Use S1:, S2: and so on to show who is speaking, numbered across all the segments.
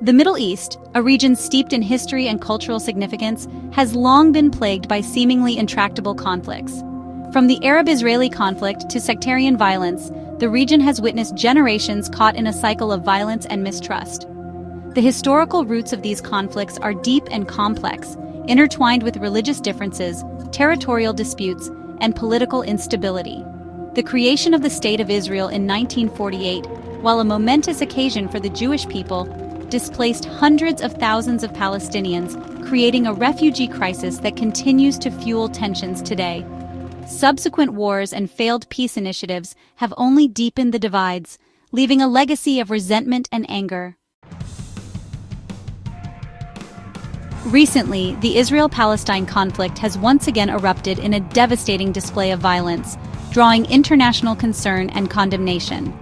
S1: The Middle East, a region steeped in history and cultural significance, has long been plagued by seemingly intractable conflicts. From the Arab-Israeli conflict to sectarian violence, the region has witnessed generations caught in a cycle of violence and mistrust. The historical roots of these conflicts are deep and complex, intertwined with religious differences, territorial disputes, and political instability. The creation of the State of Israel in 1948, while a momentous occasion for the Jewish people, displaced hundreds of thousands of Palestinians, creating a refugee crisis that continues to fuel tensions today. Subsequent wars and failed peace initiatives have only deepened the divides, leaving a legacy of resentment and anger. Recently, the Israel-Palestine conflict has once again erupted in a devastating display of violence, drawing international concern and condemnation.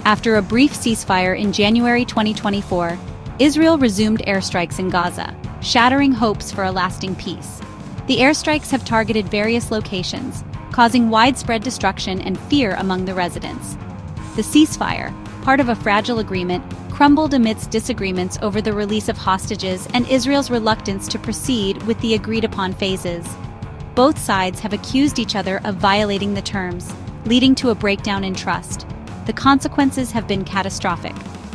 S1: After a brief ceasefire in January 2024, Israel resumed airstrikes in Gaza, shattering hopes for a lasting peace. The airstrikes have targeted various locations, causing widespread destruction and fear among the residents. The ceasefire, part of a fragile agreement, crumbled amidst disagreements over the release of hostages and Israel's reluctance to proceed with the agreed-upon phases. Both sides have accused each other of violating the terms, leading to a breakdown in trust. The consequences have been catastrophic.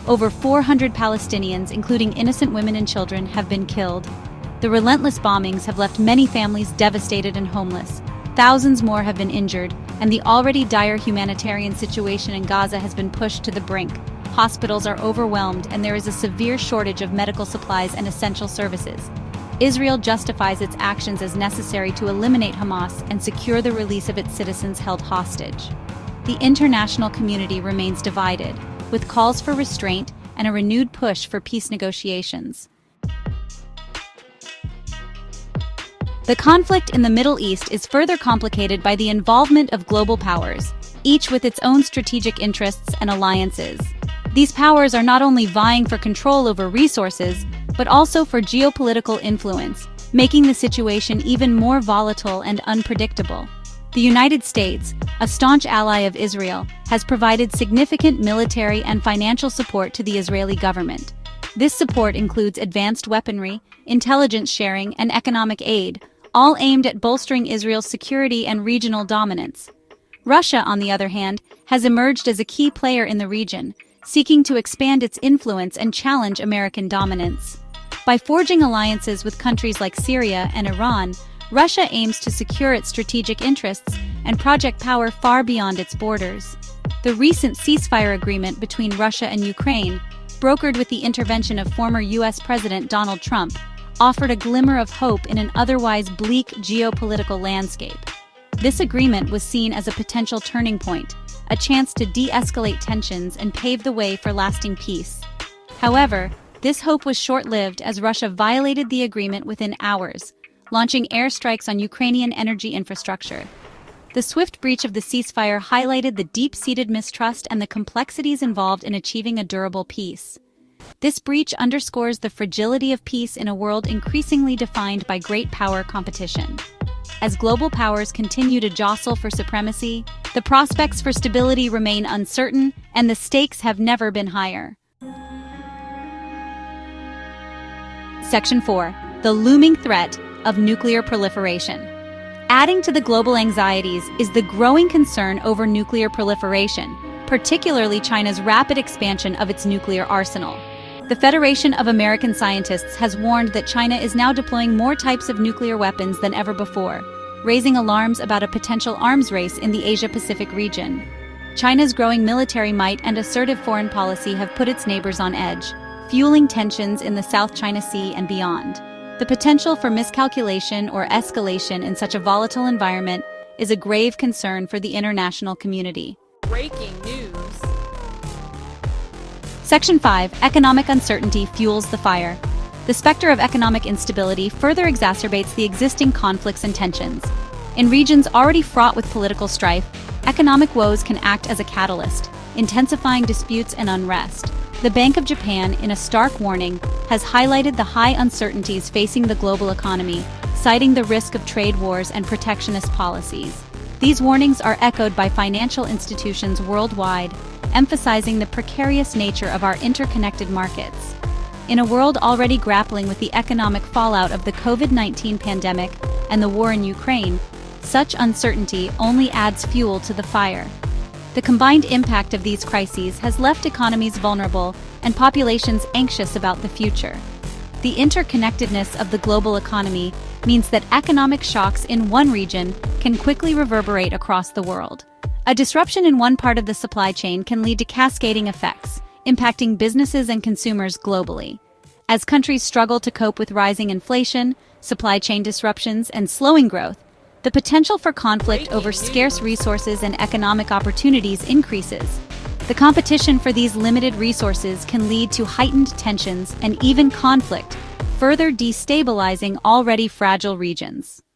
S1: Over 400 Palestinians, including innocent women and children, have been killed. The relentless bombings have left many families devastated and homeless. Thousands more have been injured, and the already dire humanitarian situation in Gaza has been pushed to the brink. Hospitals are overwhelmed, and there is a severe shortage of medical supplies and essential services. Israel justifies its actions as necessary to eliminate Hamas and secure the release of its citizens held hostage. The international community remains divided, with calls for restraint and a renewed push for peace negotiations. The conflict in the Middle East is further complicated by the involvement of global powers, each with its own strategic interests and alliances. These powers are not only vying for control over resources, but also for geopolitical influence, making the situation even more volatile and unpredictable. The United States, a staunch ally of Israel, has provided significant military and financial support to the Israeli government. This support includes advanced weaponry, intelligence sharing, and economic aid, all aimed at bolstering Israel's security and regional dominance. Russia, on the other hand, has emerged as a key player in the region, seeking to expand its influence and challenge American dominance. By forging alliances with countries like Syria and Iran, Russia aims to secure its strategic interests and project power far beyond its borders. The recent ceasefire agreement between Russia and Ukraine, brokered with the intervention of former U.S. President Donald Trump, offered a glimmer of hope in an otherwise bleak geopolitical landscape. This agreement was seen as a potential turning point, a chance to de-escalate tensions and pave the way for lasting peace. However, this hope was short-lived as Russia violated the agreement within hours, launching airstrikes on Ukrainian energy infrastructure. The swift breach of the ceasefire highlighted the deep-seated mistrust and the complexities involved in achieving a durable peace. This breach underscores the fragility of peace in a world increasingly defined by great power competition. As global powers continue to jostle for supremacy, the prospects for stability remain uncertain, and the stakes have never been higher. Section 4. The looming threat of nuclear proliferation. Adding to the global anxieties is the growing concern over nuclear proliferation, particularly China's rapid expansion of its nuclear arsenal. The Federation of American Scientists has warned that China is now deploying more types of nuclear weapons than ever before, raising alarms about a potential arms race in the Asia-Pacific region. China's growing military might and assertive foreign policy have put its neighbors on edge, fueling tensions in the South China Sea and beyond. The potential for miscalculation or escalation in such a volatile environment is a grave concern for the international community.
S2: Breaking news.
S1: Section 5. Economic uncertainty fuels the fire. The specter of economic instability further exacerbates the existing conflicts and tensions. In regions already fraught with political strife, economic woes can act as a catalyst, intensifying disputes and unrest. The Bank of Japan, in a stark warning, has highlighted the high uncertainties facing the global economy, citing the risk of trade wars and protectionist policies. These warnings are echoed by financial institutions worldwide, emphasizing the precarious nature of our interconnected markets. In a world already grappling with the economic fallout of the COVID-19 pandemic and the war in Ukraine, such uncertainty only adds fuel to the fire. The combined impact of these crises has left economies vulnerable and populations anxious about the future. The interconnectedness of the global economy means that economic shocks in one region can quickly reverberate across the world. A disruption in one part of the supply chain can lead to cascading effects, impacting businesses and consumers globally. As countries struggle to cope with rising inflation, supply chain disruptions, and slowing growth, the potential for conflict over scarce resources and economic opportunities increases. The competition for these limited resources can lead to heightened tensions and even conflict, further destabilizing already fragile regions.